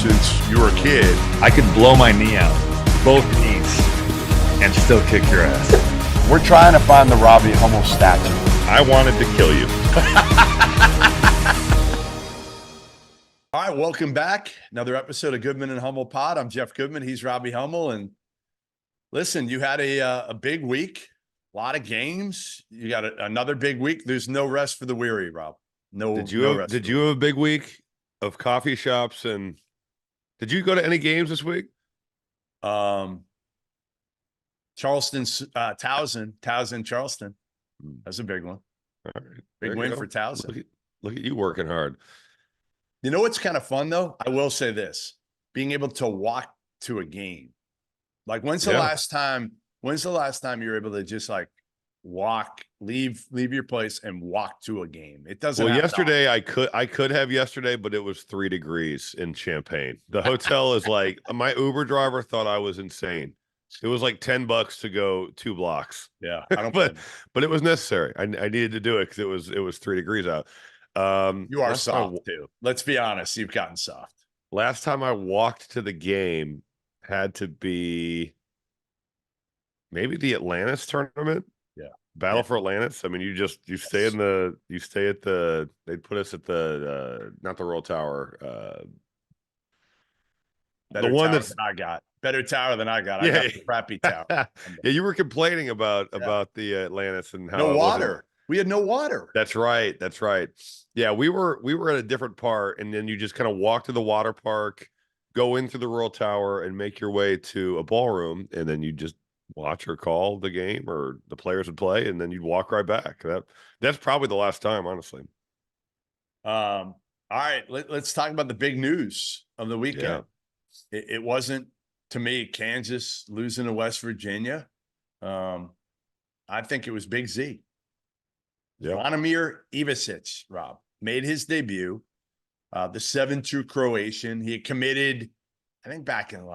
since you were a kid. I could blow my knee out, both knees, and still kick your ass. We're trying to find the Robbie Hummel statue. I wanted to kill you. All right, welcome back. Another episode of Goodman and Hummel Pod. I'm Jeff Goodman. He's Robbie Hummel. And listen, you had a big week, a lot of games. You got another big week. There's no rest for the weary, Rob. Did you have a big week of coffee shops? And did you go to any games this week? Charleston's Towson, Charleston. That's a big one. All right. Big win for Towson. Look at you working hard. You know what's kind of fun though? I will say this: being able to walk to a game. Like when's the last time you were able to just like leave your place and walk to a game? It doesn't. Well, yesterday I could have yesterday, but it was 3 degrees in Champaign. The hotel is like, my Uber driver thought I was insane. It was like $10 to go 2 blocks. Yeah, I don't. but it was necessary. I needed to do it because it was 3 degrees out. You are soft too. Let's be honest. You've gotten soft. Last time I walked to the game had to be maybe the Atlantis tournament. Yeah. Battle for Atlantis. I mean, you stay at the, they'd put us at the, not the Royal Tower. The one that I got. Better tower than I got. I got the crappy tower. Yeah, you were complaining about the Atlantis and how no water. We had no water. That's right. Yeah, we were at a different part, and then you just kind of walk to the water park, go in through the Royal Tower, and make your way to a ballroom, and then you just watch or call the game, or the players would play, and then you'd walk right back. That's probably the last time, honestly. All right, let's talk about the big news of the weekend. Yeah. It wasn't, to me, Kansas losing to West Virginia. I think it was Big Z. Zvonimir Ivisic, Rob, made his debut. The 7-2 Croatian. He had committed, I think back in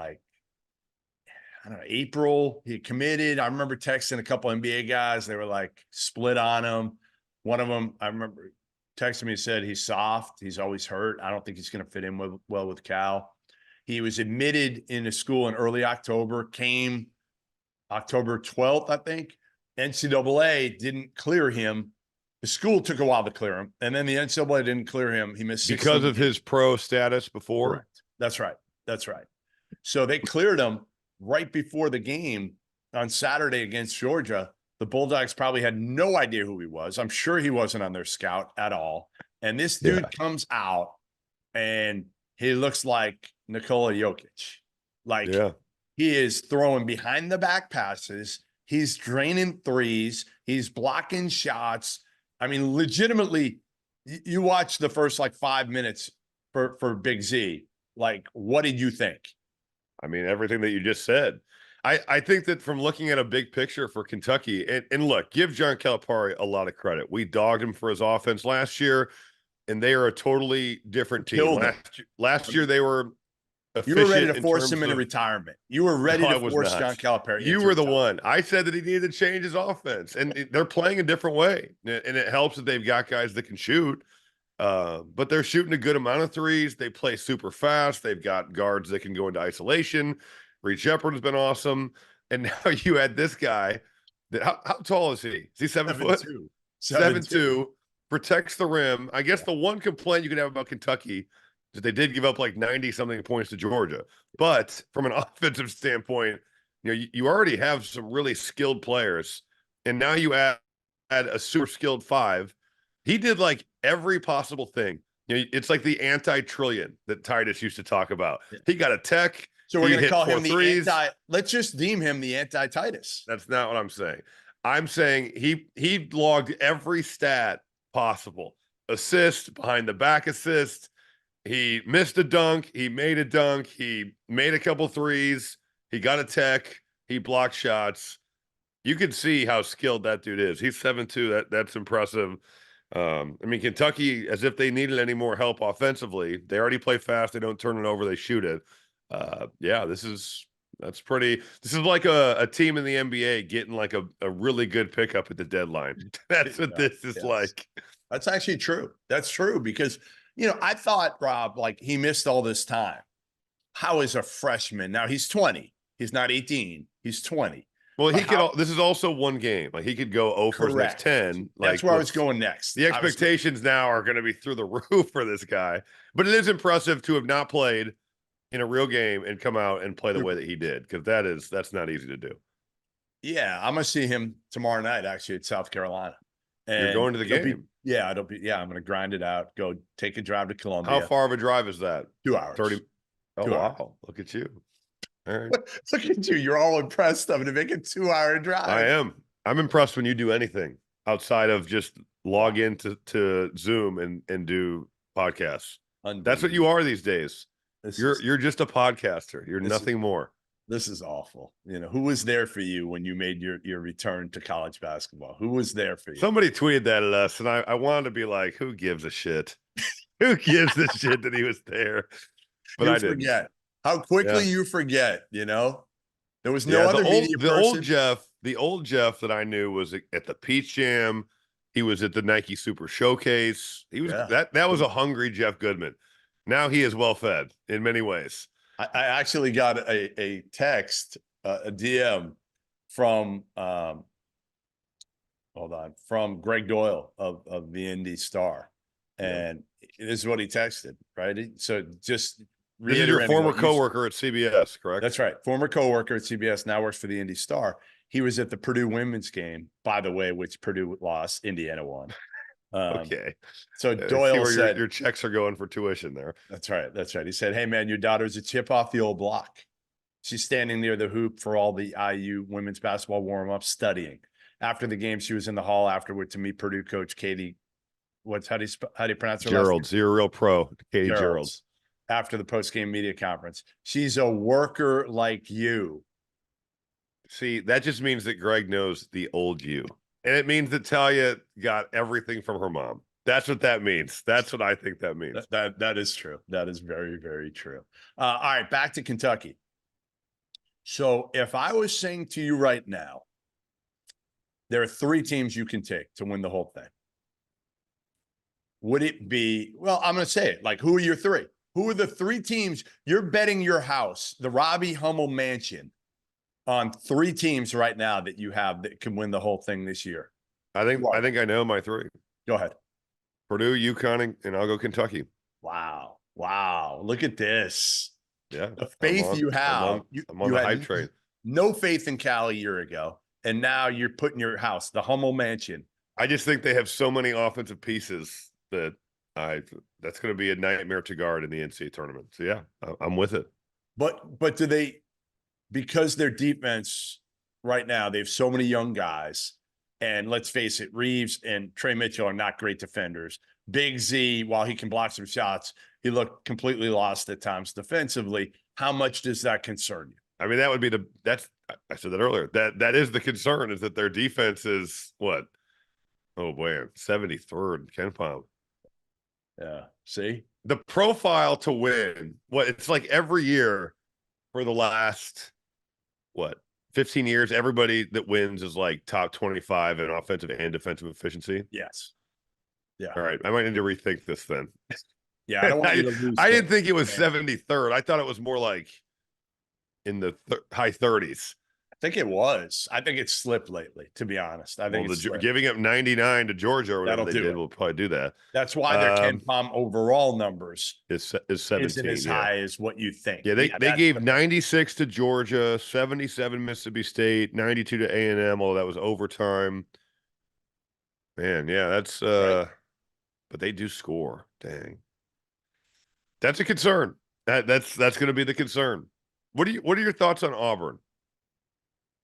April. He had committed. I remember texting a couple NBA guys. They were like split on him. One of them, I remember texting me, said he's soft. He's always hurt. I don't think he's going to fit in well with Cal. He was admitted into school in early October, came October 12th, I think. NCAA didn't clear him. The school took a while to clear him, and then the NCAA didn't clear him. He missed 16 because of his pro status before? Correct. That's right. So they cleared him right before the game on Saturday against Georgia. The Bulldogs probably had no idea who he was. I'm sure he wasn't on their scout at all. And this dude comes out, and he looks like Nikola Jokic. He is throwing behind the back passes. He's draining threes. He's blocking shots. I mean, legitimately, you watch the first 5 minutes for Big Z. What did you think? I mean, everything that you just said. I think that from looking at a big picture for Kentucky, and look, give John Calipari a lot of credit. We dogged him for his offense last year, and they are a totally different team. Last year, they were you were ready to force him into retirement. You were ready to force John Calipari. You were the one. I said that he needed to change his offense, and they're playing a different way. And it helps that they've got guys that can shoot, but they're shooting a good amount of threes. They play super fast. They've got guards that can go into isolation. Reed Shepard has been awesome. And now you had this guy that how tall is he? Is he 7 foot? 7'2", protects the rim. I guess the one complaint you can have about Kentucky that they did give up 90-something points to Georgia. But from an offensive standpoint, you already have some really skilled players, and now you add a super skilled 5. He did every possible thing. It's like the anti-trillion that Titus used to talk about. He got a tech. So we're going to call him the let's just deem him the anti-Titus. That's not what I'm saying. I'm saying he logged every stat possible. Assist, behind the back assist. He missed a dunk. He made a dunk. He made a couple threes. He got a tech. He blocked shots. You can see how skilled that dude is. He's 7'2". That's impressive. I mean, Kentucky, as if they needed any more help offensively. They already play fast. They don't turn it over. They shoot it. This is like a team in the NBA getting a really good pickup at the deadline. That's what this is like. That's actually true. That's true because, I thought, Rob, he missed all this time. how is a freshman, now he's 20, he's not 18, he's 20. Well, But he could. This is also one game. Like he could go 0 for his next Correct. 10. That's Like where I was going next. the expectations now are going to be through the roof for this guy. But it is impressive to have not played in a real game and come out and play the way that he did, because that's not easy to do. Yeah, I'm gonna see him tomorrow night actually at South Carolina. And You're going to the game? I'm gonna grind it out, go take a drive to Columbia. How far of a drive is that? 2 hours. 30. Oh, 2 hours. wow. Look at you. All right. Look at you. You're all impressed of it to make a 2-hour drive. I am. I'm impressed when you do anything outside of just log into Zoom and do podcasts. That's what you are these days. You're just a podcaster. You're nothing more. This is awful. You know, who was there for you when you made your return to college basketball? Who was there for you? Somebody tweeted that at us, and I wanted to be like, who gives a shit? Who gives a shit that he was there? But I didn't. Forget how quickly you forget, you know? There was no other media person. The old Jeff that I knew was at the Peach Jam. He was at the Nike Super Showcase. He was that was a hungry Jeff Goodman. Now he is well fed in many ways. I actually got a text, a DM from from Greg Doyle of the Indy Star. And this is what he texted, right? So just this is your former coworker at CBS, correct? That's right. Former coworker at CBS, now works for the Indy Star. He was at the Purdue women's game, by the way, which Purdue lost, Indiana won. Okay. So Doyle said your checks are going for tuition there. That's right. That's right. He said, "Hey man, your daughter's a chip off the old block. She's standing near the hoop for all the IU women's basketball warm-ups studying. After the game, she was in the hall afterward to meet Purdue coach Katie. How do you pronounce her Gerald? last name? You're a real pro, Katie Gerald. After the post-game media conference, she's a worker like you." See, that just means that Greg knows the old you. And it means that Talia got everything from her mom. That's what that means. That's what I think that means. That is true. That is very, very true. All right, back to Kentucky. So if I was saying to you right now, there are 3 teams you can take to win the whole thing. Would it be, well, I'm going to say it. Like, who are your 3? Who are the 3 teams you're betting your house, the Robbie Hummel mansion, on 3 teams right now that you have that can win the whole thing this year? I think I know my 3. Go ahead. Purdue, UConn, and I'll go Kentucky. Wow. Look at this. Yeah. The faith you have. I'm on the hype train. No faith in Cal a year ago. And now you're putting your house, the Hummel mansion. I just think they have so many offensive pieces that that's going to be a nightmare to guard in the NCAA tournament. So yeah, I'm with it. But do they, because their defense right now, they have so many young guys, and let's face it, Reeves and Trey Mitchell are not great defenders. Big Z, while he can block some shots, he looked completely lost at times defensively. How much does that concern you? I mean, that would be I said that earlier. That is the concern, is that their defense is what? Oh boy, 73rd, KenPom. Yeah. See? The profile to win, it's like every year for the last 15 years, everybody that wins is like top 25 in offensive and defensive efficiency. Yes. Yeah. All right. I might need to rethink this then. Yeah. I don't want you to lose. I didn't think it was 73rd. I thought it was more like in the high 30s. I think it was. I think it's slipped lately, to be honest. I think giving up 99 to Georgia or whatever they did will probably do that. That's why their KenPom overall numbers is 17. Isn't as high as what you think. Yeah, they gave 96 to Georgia, 77 Mississippi State, 92 to A&M, although that was overtime. Man, yeah, that's right. But they do score. Dang. That's a concern. That's going to be the concern. What are your thoughts on Auburn?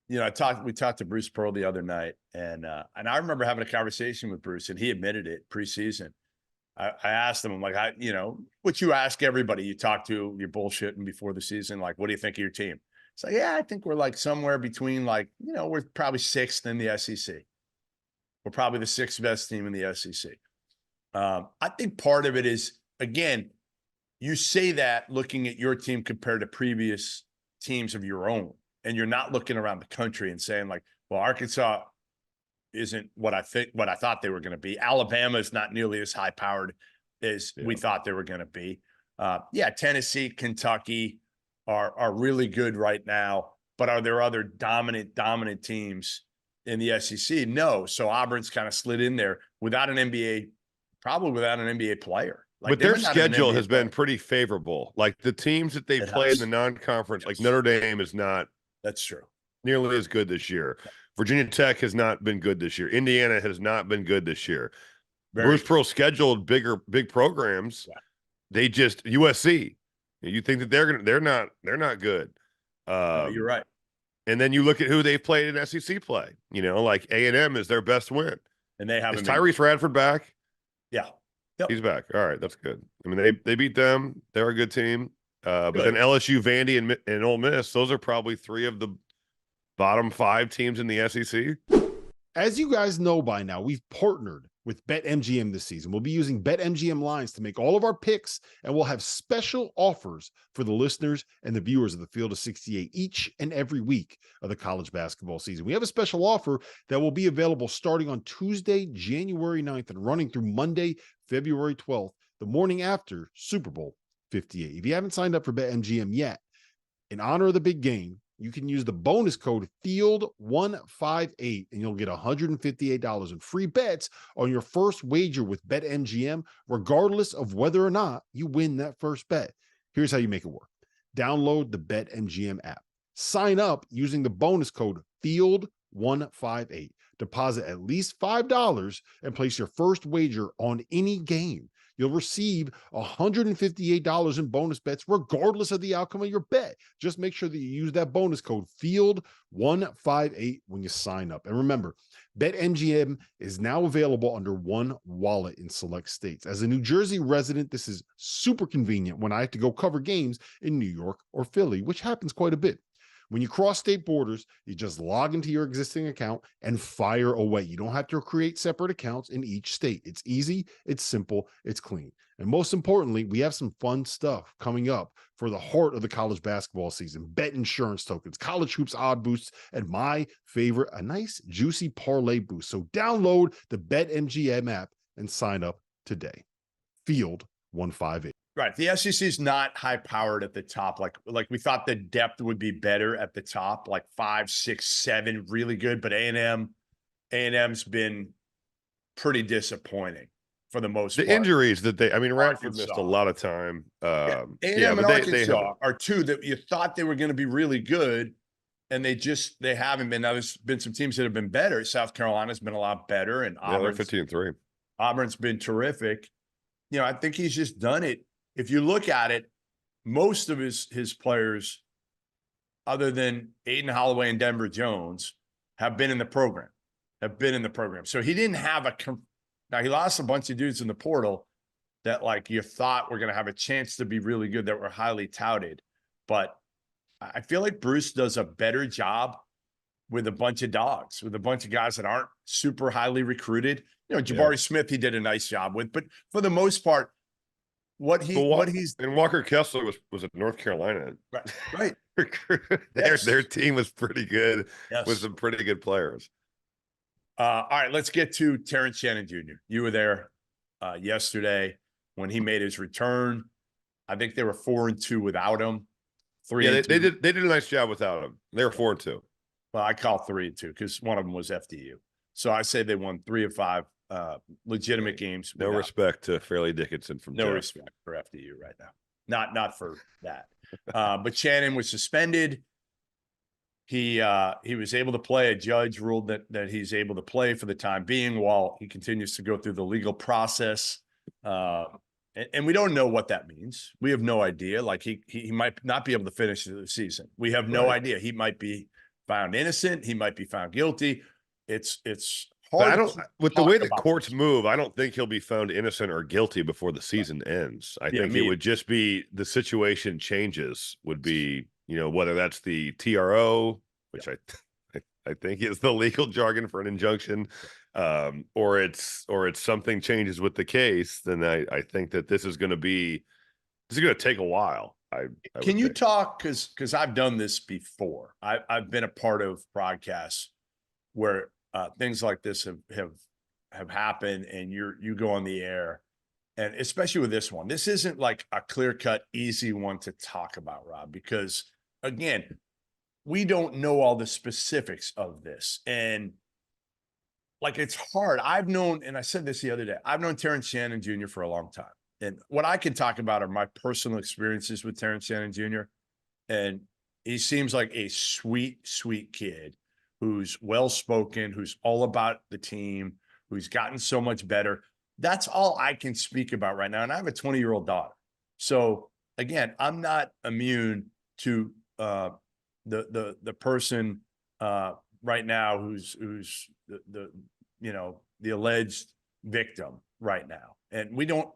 You know, we talked to Bruce Pearl the other night, and I remember having a conversation with Bruce, and he admitted it preseason. I asked him, I'm like, what you ask everybody you talk to, you're bullshitting before the season, like, what do you think of your team? It's like, yeah, I think we're like somewhere between, like, you know, we're probably 6th in the SEC. We're probably the 6th best team in the SEC. I think part of it is, again, you say that looking at your team compared to previous teams of your own. And you're not looking around the country and saying, like, well, Arkansas isn't what I thought they were going to be. Alabama is not nearly as high powered as we thought they were going to be. Tennessee, Kentucky, are really good right now, but are there other dominant teams in the SEC? No. So Auburn's kind of slid in there without an NBA, probably without an NBA player. Like but their schedule has been pretty favorable. Like the teams that they play in the non-conference, like Notre Dame is not. That's true. Nearly as good this year. Virginia Tech has not been good this year. Indiana has not been good this year. Bruce Pearl scheduled big programs. Yeah. They just USC. You think that they're not good. No, you're right. And then you look at who they've played in SEC play. Like A&M is their best win. And they have Tyrese Radford back. Yeah. Yep. He's back. All right, that's good. I mean, they beat them. They're a good team. But then LSU, Vandy, and Ole Miss, those are probably three of the bottom 5 teams in the SEC. As you guys know by now, we've partnered with BetMGM this season. We'll be using BetMGM lines to make all of our picks, and we'll have special offers for the listeners and the viewers of the Field of 68 each and every week of the college basketball season. We have a special offer that will be available starting on Tuesday, January 9th and running through Monday, February 12th, the morning after Super Bowl 58. If you haven't signed up for BetMGM yet, in honor of the big game, you can use the bonus code FIELD158 and you'll get $158 in free bets on your first wager with BetMGM, regardless of whether or not you win that first bet. Here's how you make it work. Download the BetMGM app. Sign up using the bonus code FIELD158. Deposit at least $5 and place your first wager on any game. You'll receive $158 in bonus bets regardless of the outcome of your bet. Just make sure that you use that bonus code FIELD158 when you sign up. And remember, BetMGM is now available under one wallet in select states. As a New Jersey resident, this is super convenient when I have to go cover games in New York or Philly, which happens quite a bit. When you cross state borders, you just log into your existing account and fire away. You don't have to create separate accounts in each state. It's easy, it's simple, it's clean. And most importantly, we have some fun stuff coming up for the heart of the college basketball season. Bet insurance tokens, college hoops odd boosts, and my favorite, a nice juicy parlay boost. So download the BetMGM app and sign up today. Field 158. Right. The SEC is not high powered at the top. Like we thought the depth would be better at the top, like 5, 6, 7, really good. But A&M's been pretty disappointing for the most part. The injuries that Radford missed a lot of time. A&M and Arkansas are two that you thought they were going to be really good, and they haven't been. Now there's been some teams that have been better. South Carolina's been a lot better, and they're 15-3. Auburn's been terrific. I think he's just done it. If you look at it, most of his players, other than Aiden Holloway and Denver Jones, have been in the program. So he didn't have now he lost a bunch of dudes in the portal that you thought were going to have a chance to be really good, that were highly touted. But I feel like Bruce does a better job with a bunch of dogs, with a bunch of guys that aren't super highly recruited. Jabari Smith, he did a nice job with, but for the most part, and Walker Kessler was at North Carolina. Right. Their team was pretty good with some pretty good players. All right, let's get to Terrence Shannon Jr. You were there yesterday when he made his return. I think they were 4-2 without him. They did a nice job without him. They were 4-2. Well, I call 3-2 because one of them was FDU. So I say they won 3 of 5 legitimate games. No respect to Fairleigh Dickinson from no respect for FDU right now. Not for that. But Shannon was suspended. He was able to play. A judge ruled that he's able to play for the time being while he continues to go through the legal process. And we don't know what that means. We have no idea. He might not be able to finish the season. We have no idea. He might be found innocent. He might be found guilty. It's hard. With the way the courts move, I don't think he'll be found innocent or guilty before the season ends. I think it would just be the situation changes would be, whether that's the TRO, which I think is the legal jargon for an injunction, or it's something changes with the case. Then I think that this is going to take a while. Can you talk, because I've done this before. I've been a part of broadcasts where things like this have happened, and you go on the air and especially with this one, this isn't like a clear-cut, easy one to talk about, Rob, because again, we don't know all the specifics of this. And like, it's hard. I've known, and I said this the other day, I've known Terrence Shannon Jr. for a long time. And what I can talk about are my personal experiences with Terrence Shannon Jr. And he seems like a sweet, sweet kid who's well-spoken, who's all about the team, who's gotten so much better. That's all I can speak about right now. And I have a 20-year-old daughter. So again, I'm not immune to the person right now who's the alleged victim right now. And we don't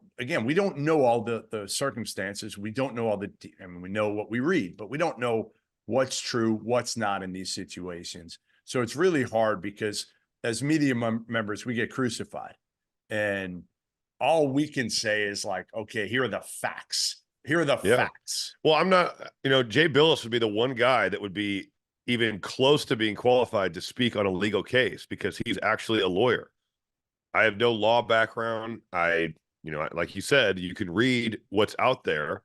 know all the circumstances. We don't know we know what we read, but we don't know what's true, what's not in these situations. So it's really hard because as media members, we get crucified, and all we can say is like, okay, here are the facts. Here are the facts. Well, I'm not, Jay Billis would be the one guy that would be even close to being qualified to speak on a legal case because he's actually a lawyer. I have no law background. Like you said, you can read what's out there.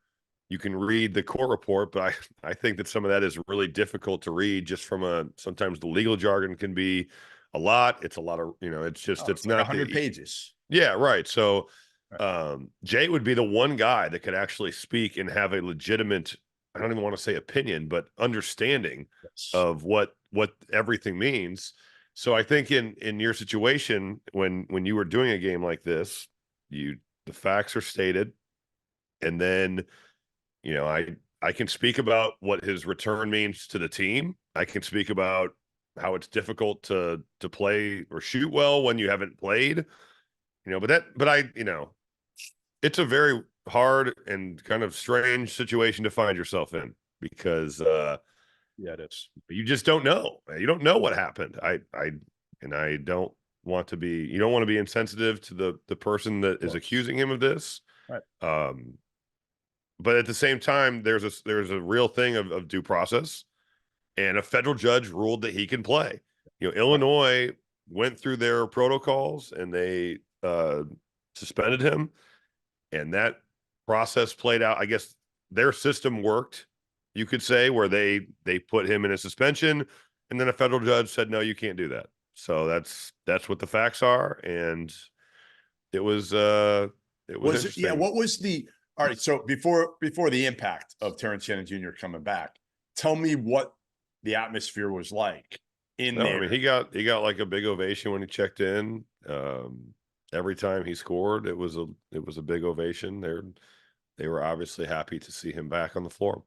You can read the court report, but I think that some of that is really difficult to read just from sometimes the legal jargon can be a lot. It's a lot of, it's It's not 100 pages. Yeah, right. So Jay would be the one guy that could actually speak and have a legitimate, I don't even want to say opinion, but understanding of what everything means. So I think in your situation, when you were doing a game like this, the facts are stated, and then I can speak about what his return means to the team. I can speak about how it's difficult to play or shoot well when you haven't played, it's a very hard and kind of strange situation to find yourself in because it is. You just don't know. You don't know what happened. I don't want to be, you don't want to be insensitive to the person that is accusing him of this. Right. But at the same time, there's a real thing of due process, and a federal judge ruled that he can play. Illinois went through their protocols and they suspended him, and that process played out. I guess their system worked, you could say, where they put him in a suspension, and then a federal judge said, no, you can't do that. So that's what the facts are. And it was interesting. Yeah. What was all right. So before the impact of Terrence Shannon Jr. coming back, tell me what the atmosphere was like in there. I mean, he got like a big ovation when he checked in. Every time he scored, it was a big ovation. They were obviously happy to see him back on the floor.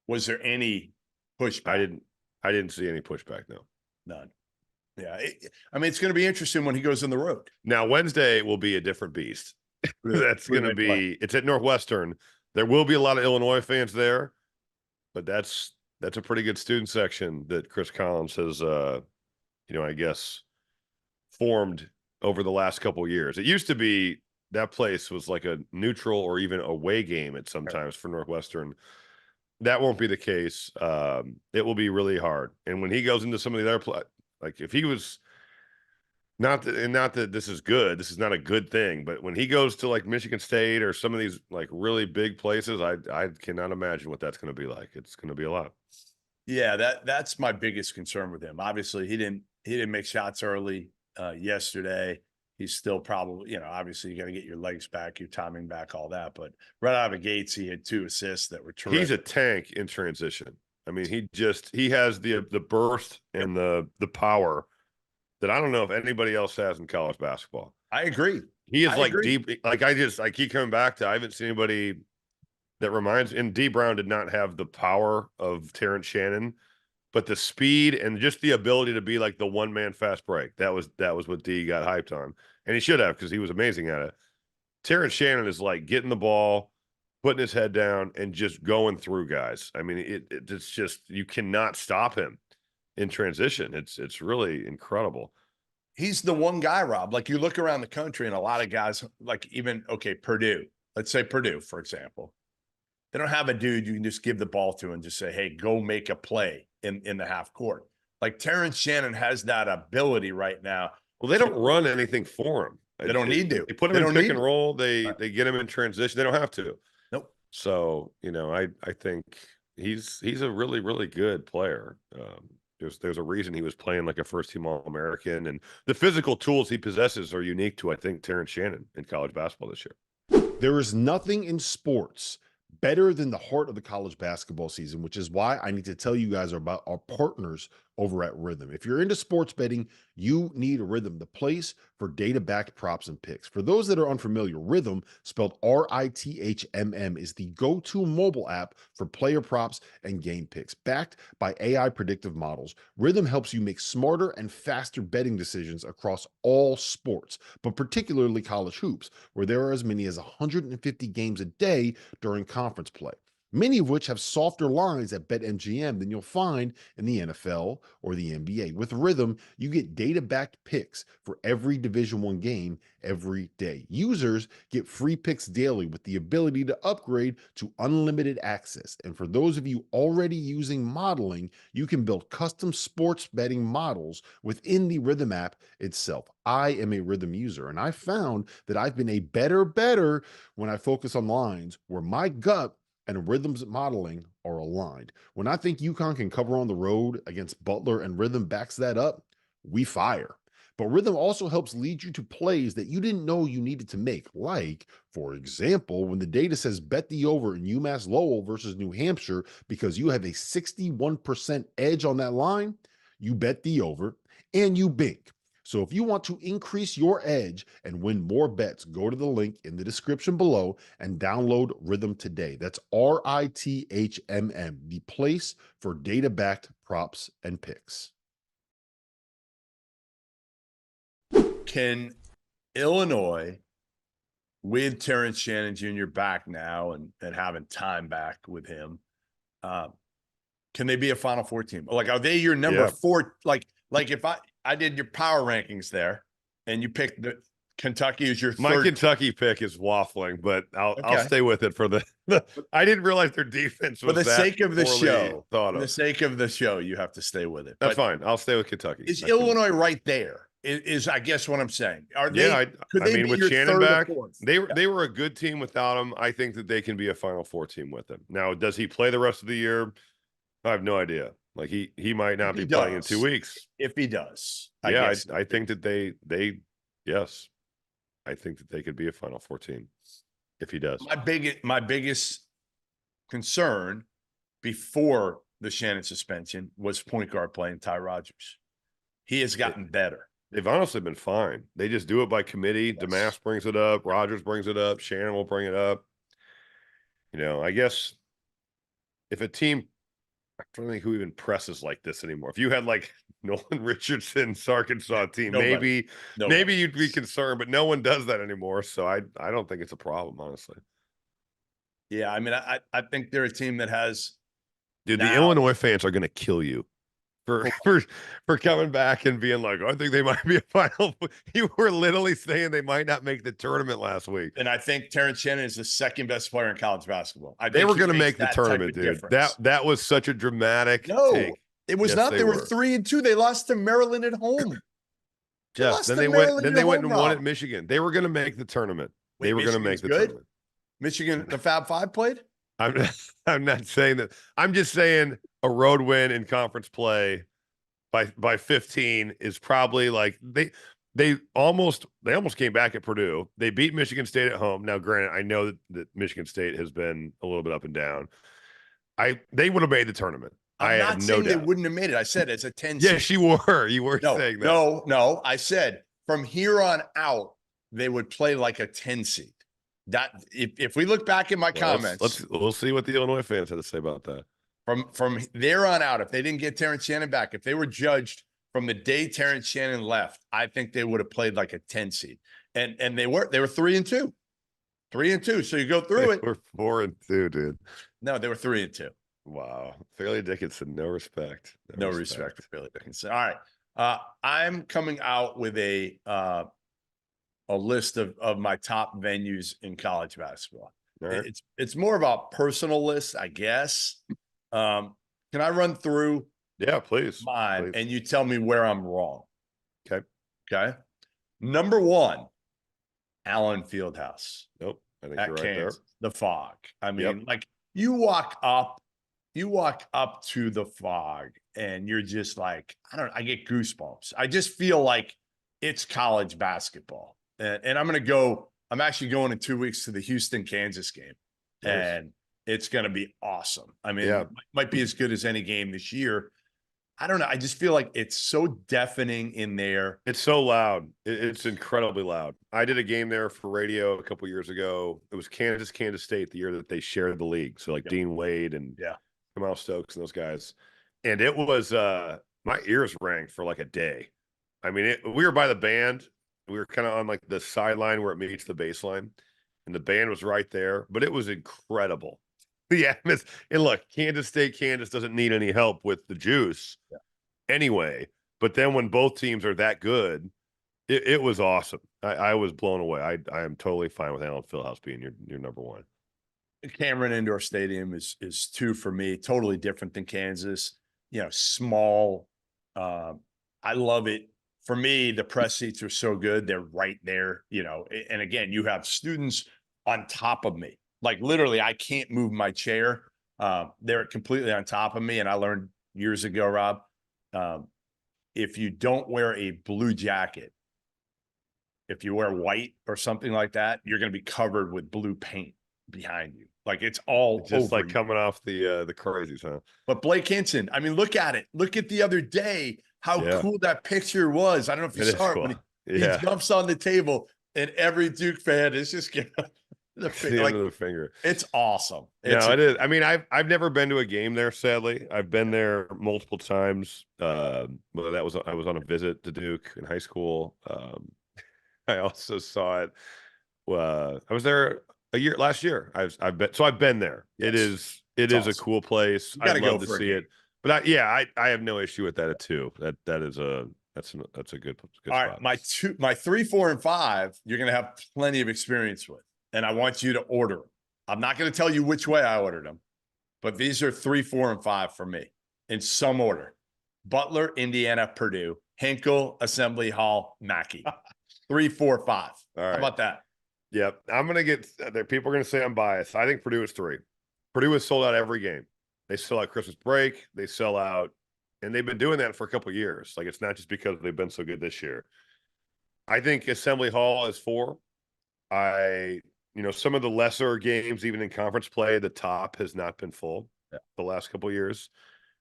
Was there any pushback? I didn't see any pushback. No, none. Yeah. It's going to be interesting when he goes on the road. Now, Wednesday will be a different beast. That's going to be, it's at Northwestern. There will be a lot of Illinois fans there, but that's a pretty good student section that Chris Collins has, I guess, formed over the last couple of years. It used to be that place was like a neutral or even away game at sometimes for Northwestern. That won't be the case. It will be really hard. And when he goes into some of the other like if he was not that this is good, this is not a good thing, but when he goes to like Michigan State or some of these like really big places, I cannot imagine what that's going to be like. It's going to be a lot. Yeah, that's my biggest concern with him. Obviously, he didn't make shots early yesterday. He's still probably, obviously you got to get your legs back, your timing back, all that. But right out of the gates, he had 2 assists that were terrific. He's a tank in transition. I mean, he has the burst and the power that I don't know if anybody else has in college basketball. I agree. He is deep. Like I keep coming back to, I haven't seen anybody that reminds, and D Brown did not have the power of Terrence Shannon, but the speed and just the ability to be like the one man fast break. That was what D got hyped on, and he should have, because he was amazing at it. Terrence Shannon is like getting the ball, putting his head down, and just going through guys. I mean, it's just, you cannot stop him in transition. It's really incredible. He's the one guy, Rob. Like, you look around the country and a lot of guys, like even, Purdue, let's say Purdue, for example, they don't have a dude you can just give the ball to and just say, hey, go make a play in the half court. Like, Terrence Shannon has that ability right now. Well, they don't run anything for him. They don't need to. They put They him in don't pick need and to. roll. They Right. they get him in transition. They don't have to. Nope. So, I think he's a really, really good player. There's a reason he was playing like a first team All-American, and the physical tools he possesses are unique to, I think, Terrence Shannon in college basketball this year. There is nothing in sports better than the heart of the college basketball season, which is why I need to tell you guys about our partners over at Rhythm. If you're into sports betting, you need Rhythm, the place for data-backed props and picks. For those that are unfamiliar, Rhythm, spelled RITHMM, is the go-to mobile app for player props and game picks. Backed by AI predictive models, Rhythm helps you make smarter and faster betting decisions across all sports, but particularly college hoops, where there are as many as 150 games a day during conference play, many of which have softer lines at BetMGM than you'll find in the NFL or the NBA. With Rhythm, you get data-backed picks for every Division I game every day. Users get free picks daily with the ability to upgrade to unlimited access. And for those of you already using modeling, you can build custom sports betting models within the Rhythm app itself. I am a Rhythm user, and I found that I've been a better when I focus on lines where my gut and Rhythm's modeling are aligned. When I think UConn can cover on the road against Butler and Rhythm backs that up, we fire. But Rhythm also helps lead you to plays that you didn't know you needed to make. Like, for example, when the data says bet the over in UMass Lowell versus New Hampshire because you have a 61% edge on that line, you bet the over and you bink. So if you want to increase your edge and win more bets, go to the link in the description below and download Rhythm today. That's RITHMM, the place for data-backed props and picks. Can Illinois, with Terrence Shannon Jr. back now and having time back with him, can they be a Final Four team? Like, are they your number four? Like if I did your power rankings there, and you picked the Kentucky as your My third. Kentucky pick is waffling, but I'll stay with it for the. I didn't realize their defense was For the sake of the show. thought For the of. sake of the show, you have to stay with it. That's But fine. I'll stay with Kentucky. is Illinois right there? Is I guess what I'm saying. Are they? Yeah, Could I they mean, be with your Shannon third or back, fourth? they were a good team without him. I think that they can be a Final Four team with him. Now, does he play the rest of the year? I have no idea. Like he might not be playing in 2 weeks. If he does, I think that they yes, I think that they could be a Final Four team if he does. My biggest concern before the Shannon suspension was point guard playing Ty Rodgers. He has gotten better. They've honestly been fine. They just do it by committee. Yes. Damas brings it up. Rodgers brings it up. Shannon will bring it up. I guess if a team, I don't think who even presses like this anymore. If you had like Nolan Richardson's Arkansas team, maybe you'd be concerned, but no one does that anymore. So I don't think it's a problem, honestly. Yeah, I mean, I think they're a team that has. Dude, the Illinois fans are going to kill you for coming back and being like, I think they might be a final. You were literally saying they might not make the tournament last week. And I think Terrence Shannon is the second best player in college basketball. They were going to make the tournament, dude. That was such a dramatic take. It was not. They were 3-2. They lost to Maryland at home. Then they went and won at Michigan. They were going to make the tournament. They were going to make the tournament. Michigan, the Fab Five played? I'm not saying that. I'm just saying a road win in conference play by 15 is probably like they almost came back at Purdue. They beat Michigan State at home. Now, granted, I know that Michigan State has been a little bit up and down. They would have made the tournament. I'm not saying they wouldn't have made it. I said it's a 10. Yes, you were. You were saying that. No. I said from here on out, they would play like a 10 seed. That if we look back in my comments, we'll see what the Illinois fans had to say about that. From there on out, if they didn't get Terrence Shannon back, if they were judged from the day Terrence Shannon left, I think they would have played like a 10 seed. And they were 3-2. 3-2. So you go through it. We're 4-2, dude. No, they were 3-2. Wow. Fairleigh Dickinson, no respect. No respect for Fairleigh Dickinson. All right. I'm coming out with a list of my top venues in college basketball. Right. It's more about personal lists, I guess. Can I run through? Yeah, please. Mine, and you tell me where I'm wrong. Okay. Okay. Number one, Allen Fieldhouse Nope. I think at you're right Kansas. there. The fog. I mean, Yep. like you walk up to the fog and you're just like, I get goosebumps. I just feel like it's college basketball. And I'm actually going in 2 weeks to the Houston, Kansas game. Nice. And it's going to be awesome. I mean, Yeah. it might be as good as any game this year. I don't know. I just feel like it's so deafening in there. It's so loud. It's incredibly loud. I did a game there for radio a couple years ago. It was Kansas State, the year that they shared the league. So like Yep. Dean Wade and Yeah. Kamal Stokes and those guys. And it was my ears rang for like a day. I mean, we were by the band. We were kind of on like the sideline where it meets the baseline. And the band was right there, but it was incredible. The atmosphere. And look, Kansas doesn't need any help with the juice anyway. But then when both teams are that good, it was awesome. I was blown away. I am totally fine with Allen Fieldhouse being your number one. Cameron Indoor Stadium is 2 for me. Totally different than Kansas. Small. I love it. For me, the press seats are so good. They're right there, and again, you have students on top of me. Like literally, I can't move my chair. They're completely on top of me. And I learned years ago, Rob, if you don't wear a blue jacket, if you wear white or something like that, you're going to be covered with blue paint behind you. Like it's all just over like coming off the crazies, huh? But Blake Hinson, I mean, look at it. Look at the other day, how cool that picture was. I don't know if you saw it cool. when he jumps on the table and every Duke fan is just giving the end of the finger. It's awesome. It is. I mean, I've never been to a game there, sadly. I've been there multiple times. Whether I was on a visit to Duke in high school. I also saw it. I was there last year. I've been there. Yes. It is awesome. a cool place. I'd love to see it. But I have no issue with that too. That's a good All spot. right, my 3, 4, and 5, you're gonna have plenty of experience with, and I want you to order them. I'm not gonna tell you which way I ordered them, but these are 3, 4, and 5 for me in some order: Butler, Indiana, Purdue, Hinkle, Assembly Hall, Mackey. 3, 4, 5. All right. How about that? Yep. I'm gonna get there. People are gonna say I'm biased. I think Purdue is 3. Purdue has sold out every game. They sell out Christmas break. They sell out, and they've been doing that for a couple of years. Like it's not just because they've been so good this year. I think Assembly Hall is 4. Some of the lesser games, even in conference play, the top has not been full the last couple of years.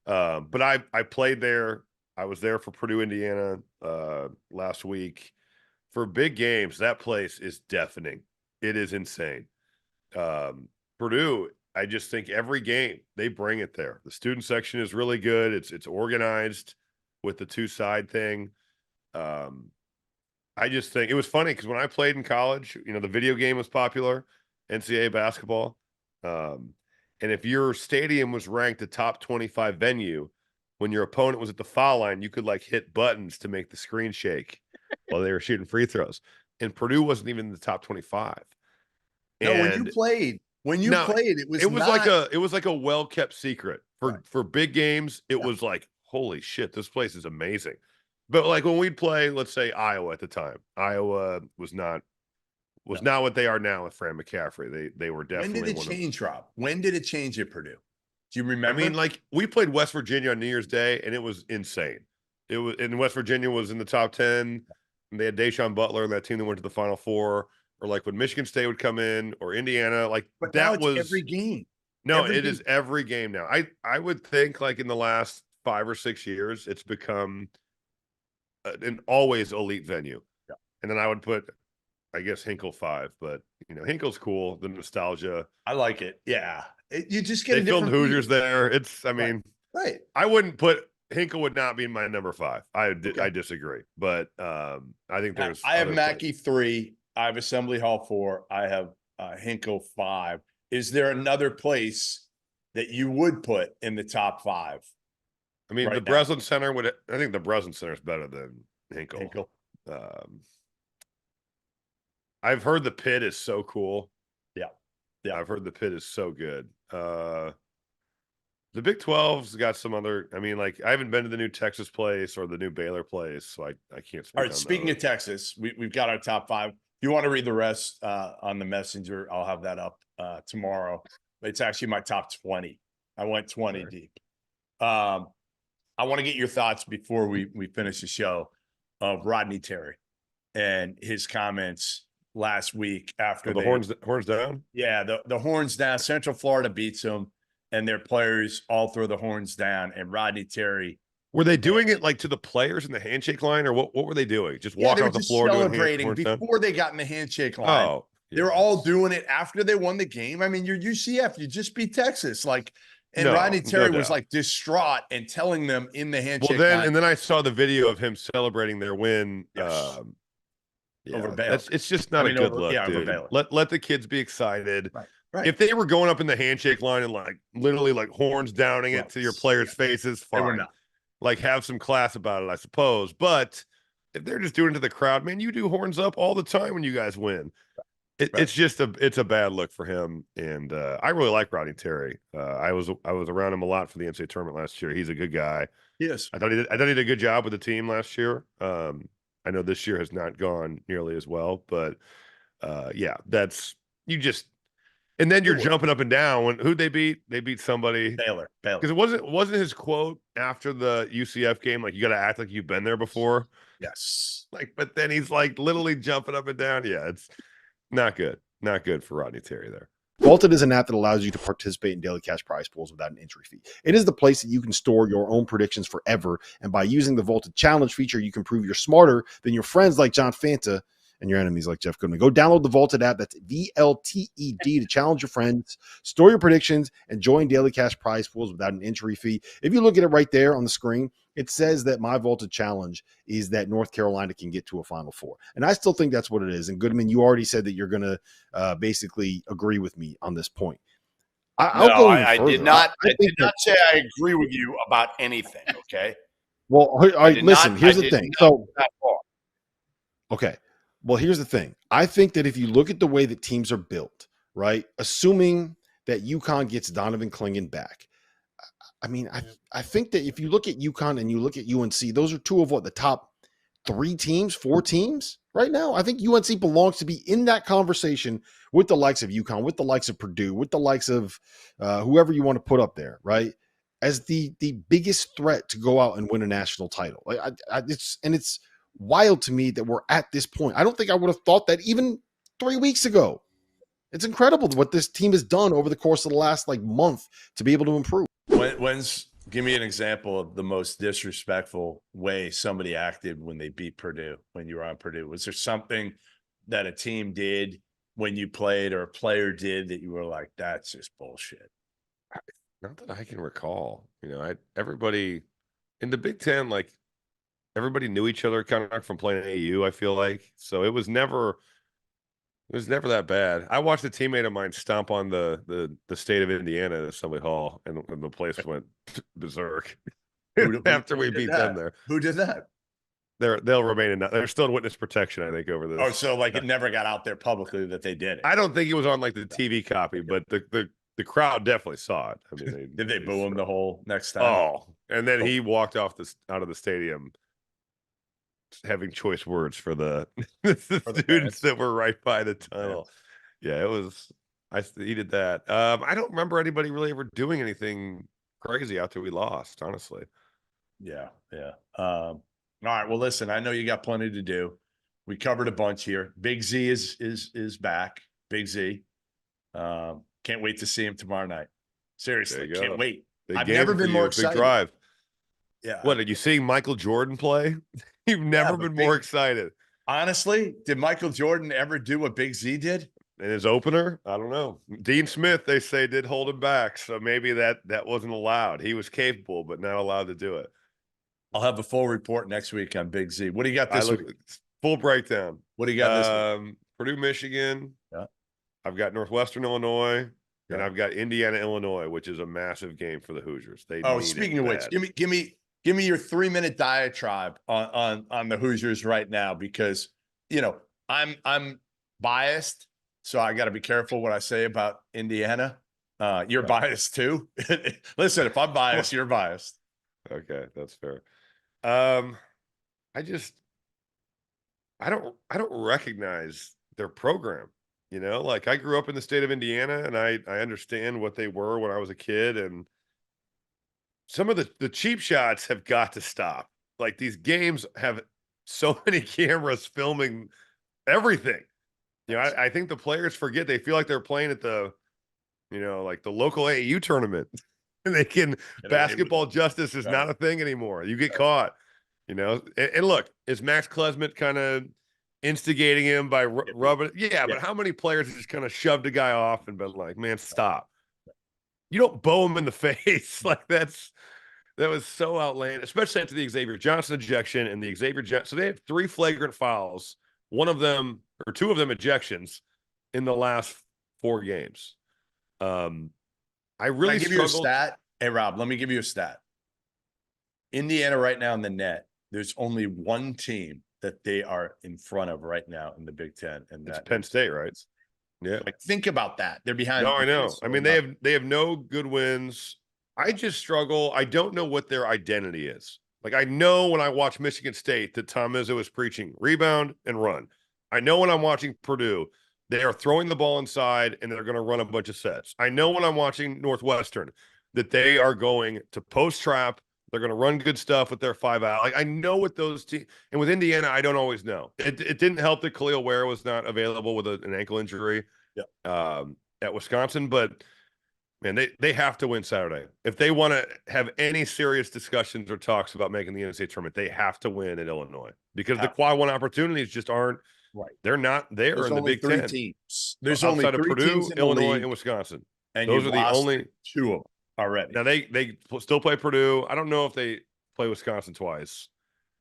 But I played there. I was there for Purdue, Indiana last week. For big games, that place is deafening. It is insane. Purdue, I just think every game they bring it there. The student section is really good. It's organized with the 2-side thing. I just think it was funny because when I played in college, the video game was popular, NCAA basketball. And if your stadium was ranked a top 25 venue, when your opponent was at the foul line, you could like hit buttons to make the screen shake while they were shooting free throws. And Purdue wasn't even in the top 25. No, when you played, it was like a well-kept secret for big games. It was like, holy shit, this place is amazing. But like when we'd play, let's say Iowa at the time, Iowa was not what they are now with Fran McCaffrey. They were definitely. When did it change, Rob? When did it change at Purdue? Do you remember? I mean, like we played West Virginia on New Year's Day, and it was insane. It was, and West Virginia was in the top 10. And they had Deshaun Butler and that team that went to the Final Four. Or like when Michigan State would come in, or Indiana, like but that was every game. No, it is every game now. I would think like in the last 5 or 6 years, it's become an always elite venue. Yeah. And then I would put, I guess, Hinkle 5, but Hinkle's cool. The nostalgia. I like it. Yeah. You just get they filmed Hoosiers there. Right. I wouldn't put Hinkle would not be my number 5. I disagree. But I think there's I have Mackey 3, I have Assembly Hall 4, I have Hinkle 5. Is there another place that you would put in the top 5? I mean, the Breslin Center I think the Breslin Center is better than Hinkle. I've heard the Pit is so cool. Yeah. I've heard the Pit is so good. The Big 12's got some other. I mean, like I haven't been to the new Texas place or the new Baylor place, so I can't speak. All right. Speaking of Texas, we've got our top 5. you want to read the rest on the messenger, I'll have that up tomorrow. It's actually my top 20. I went 20 deep. I want to get your thoughts before we finish the show of Rodney Terry and his comments last week after the horns down. Yeah, the horns down. Central Florida beats them, and their players all throw the horns down. And Rodney Terry. Were they doing it like to the players in the handshake line, or what were they doing? Just walking off the floor celebrating doing before they got in the handshake line. Oh, they were all doing it after they won the game. I mean, you're UCF, you just beat Texas. Rodney Terry was like distraught and telling them in the handshake line. And then I saw the video of him celebrating their win. Yes. Over Yeah, Baylor. it's just not a good look, dude. Let the kids be excited. Right. If they were going up in the handshake line and like literally like horns downing it to your players' faces, fine. They were not. Like have some class about it, I suppose. But if they're just doing it to the crowd, man, you do horns up all the time when you guys win. It's just a bad look for him. And I really like Rodney Terry. I was around him a lot for the NCAA tournament last year. He's a good guy. Yes. I thought he did a good job with the team last year. I know this year has not gone nearly as well, but yeah, that's and then you're jumping up and down. Who'd they beat? They beat somebody. Baylor. Because it wasn't his quote after the UCF game, like you got to act like you've been there before. Yes. But then he's like literally jumping up and down. Yeah, it's not good. Not good for Rodney Terry there. Vaulted is an app that allows you to participate in daily cash prize pools without an entry fee. It is the place that you can store your own predictions forever. And by using the Vaulted Challenge feature, you can prove you're smarter than your friends like John Fanta and your enemies like Jeff Goodman. Go download the Vaulted app. That's VLTED to challenge your friends, store your predictions, and join daily cash prize pools without an entry fee. If you look at it right there on the screen, it says that my Vaulted Challenge is that North Carolina can get to a Final Four. And I still think that's what it is. And Goodman, you already said that you're going to basically agree with me on this point. I did not say I agree with you about anything, okay? Well, listen, here's the thing. So, okay. Well, here's the thing. I think that if you look at the way that teams are built, right, assuming that UConn gets Donovan Clingan back, I mean, I think that if you look at UConn and you look at UNC, those are two of the top 4 teams right now. I think UNC belongs to be in that conversation with the likes of UConn, with the likes of Purdue, with the likes of whoever you want to put up there, right, as the biggest threat to go out and win a national title. It's wild to me that we're at this point. I don't think I would have thought that even 3 weeks ago. It's incredible what this team has done over the course of the last month to be able to improve. Give me an example of the most disrespectful way somebody acted when they beat Purdue, when you were on Purdue. Was there something that a team did when you played or a player did that you were like, that's just bullshit? Not that I can recall. Everybody in the Big Ten, everybody knew each other kind of from playing AU, I feel like. So it was never that bad. I watched a teammate of mine stomp on the state of Indiana at Assembly Hall, and the place went berserk after we beat them there. Who did that? They'll remain they're still in witness protection, I think, over this. Oh, so it never got out there publicly that they did it. I don't think it was on the TV copy, but the crowd definitely saw it. I mean, did they boo him the whole next time? Oh, and then he walked out of the stadium having choice words for the students that were right by the tunnel. Yeah, he did that. I don't remember anybody really ever doing anything crazy after we lost, honestly. Yeah. All right. Well, listen, I know you got plenty to do. We covered a bunch here. Big Z is back. Big Z. Can't wait to see him tomorrow night. Seriously, can't wait. I've never been more excited. Big drive. Yeah. What, are you seeing Michael Jordan play? You've never been more excited. Honestly, did Michael Jordan ever do what Big Z did? In his opener? I don't know. Dean Smith, they say, did hold him back. So maybe that wasn't allowed. He was capable, but not allowed to do it. I'll have a full report next week on Big Z. What do you got this week? Full breakdown. What do you got this week? Purdue, Michigan. Yeah. I've got Northwestern Illinois. Yeah. And I've got Indiana, Illinois, which is a massive game for the Hoosiers. Speaking of which, give me your 3-minute diatribe on the Hoosiers right now, because I'm biased, so I got to be careful what I say about Indiana. You're biased too. Listen, if I'm biased, you're biased. Okay, that's fair. I don't recognize their program. You know, like I grew up in the state of Indiana, and I understand what they were when I was a kid, and some of the cheap shots have got to stop. Like these games have so many cameras filming everything. You know, I think the players forget, they feel like they're playing at the, you know, like the local AAU tournament. And they can, basketball justice is not a thing anymore. You get caught, you know. And look, is Max Klesmit kind of instigating him by rubbing? Yeah, but how many players just kind of shoved a guy off and been like, man, stop. You don't bow him in the face. Like that was so outlandish, especially after the Xavier Johnson ejection and the Xavier Johnson. So they have 3 flagrant fouls, one of them or 2 of them ejections in the last 4 games. I really give you a stat. Hey, Rob, let me give you a stat. Indiana right now in the net, there's only one team that they are in front of right now in the Big Ten, and that's Penn State, right? Yeah. Like, think about that. They're behind. No, I know. I mean, they have no good wins. I just struggle. I don't know what their identity is. Like, I know when I watch Michigan State that Tom Izzo is preaching rebound and run. I know when I'm watching Purdue, they are throwing the ball inside and they're going to run a bunch of sets. I know when I'm watching Northwestern that they are going to post trap. They're going to run good stuff with their 5-out. Like, I know what those teams, and with Indiana, I don't always know. It didn't help that Khalil Ware was not available with an ankle injury at Wisconsin, but man, they have to win Saturday. If they want to have any serious discussions or talks about making the NCAA tournament, they have to win at Illinois because the quad one opportunities just aren't. Right. They're not there. There's in the Big Ten. Teams. There's outside only 3 of Purdue, teams in Illinois, and Wisconsin. And those are the only 2 of them already. Now they still play Purdue. I don't know if they play Wisconsin twice.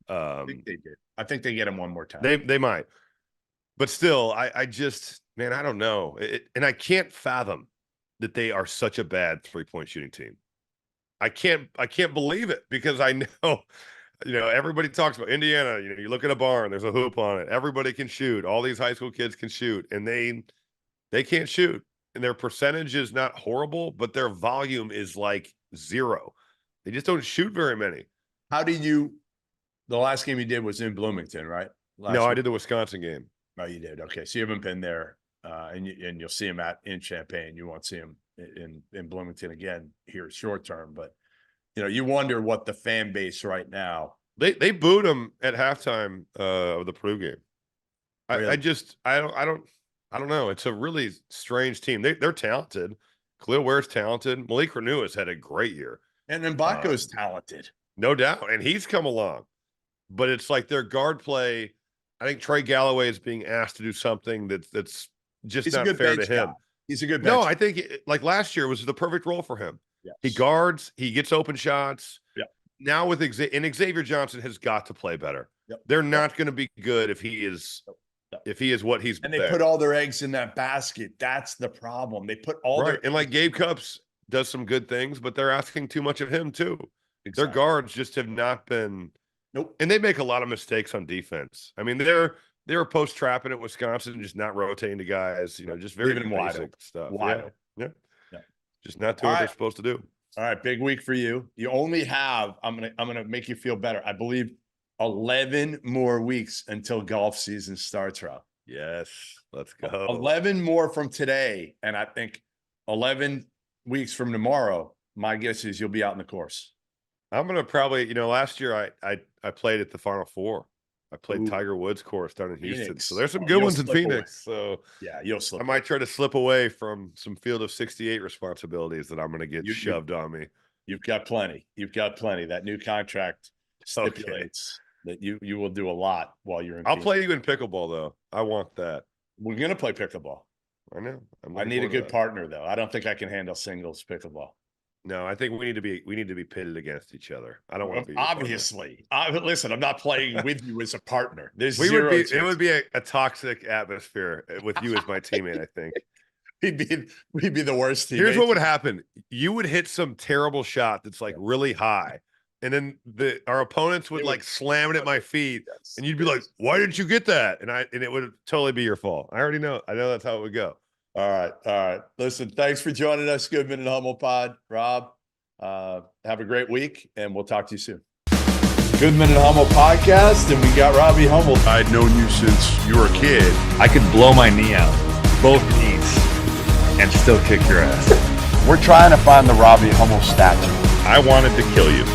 I think they did. I think they get them one more time. They might, but still, I just, man, I don't know, and I can't fathom that they are such a bad 3-point shooting team. I can't believe it because I know. You know, everybody talks about Indiana. You know, you look at a barn, there's a hoop on it. Everybody can shoot. All these high school kids can shoot, and they can't shoot. And their percentage is not horrible, but their volume is like 0. They just don't shoot very many. How did you? The last game you did was in Bloomington, right? I did the Wisconsin game. Oh, you did. Okay, so you haven't been there, and you'll see him in Champaign. You won't see him in Bloomington again here short term, but. You know, you wonder what the fan base right now. They booed him at halftime of the Purdue game. Really? I don't know. It's a really strange team. They're talented. Khalil Ware's talented. Malik Renew has had a great year. And then Baco's talented. No doubt. And he's come along. But it's like their guard play. I think Trey Galloway is being asked to do something that's just not fair to him. He's a good bench. No, I think like last year was the perfect role for him. Yes. He guards, he gets open shots. Yep. Now with Xavier Johnson has got to play better. Yep. They're not going to be good if he is what he's been. And they put all their eggs in that basket. That's the problem. They put all their and like Gabe Cupps does some good things, but they're asking too much of him too. Exactly. Their guards just have not been. Nope. And they make a lot of mistakes on defense. I mean, they were post trapping at Wisconsin, just not rotating to guys. You know, just very basic stuff. Yeah. Just not doing what they're supposed to do. All right, big week for you. You only have, I'm gonna make you feel better. I believe 11 more weeks until golf season starts, Rob. Yes, let's go. 11 more from today, and I think 11 weeks from tomorrow. My guess is you'll be out in the course. I'm gonna probably, last year I played at the Final Four. I played Tiger Woods course down in Houston. Phoenix. So there's some good ones in Phoenix. Away. So yeah, you'll slip. I might try to slip away from some field of 68 responsibilities that I'm going to get shoved on me. You've got plenty. That new contract stipulates that you will do a lot while you're in. I'll play you in pickleball though. I want that. We're going to play pickleball. I know. I need a good partner though. I don't think I can handle singles pickleball. No, I think we need to be pitted against each other. I don't want to be obviously. Listen, I'm not playing with you as a partner. It would be a toxic atmosphere with you as my teammate. I think we'd be the worst team. Here's what would happen: you would hit some terrible shot that's like really high, and then our opponents would like slam it at my feet, and you'd be like, "Why didn't you get that?" And it would totally be your fault. I already know. I know that's how it would go. All right. Listen, thanks for joining us, Goodman and Hummel Pod. Rob, have a great week, and we'll talk to you soon. Goodman and Hummel podcast, and we got Robbie Hummel. I'd known you since you were a kid. I could blow my knee out, both knees, and still kick your ass. We're trying to find the Robbie Hummel statue. I wanted to kill you.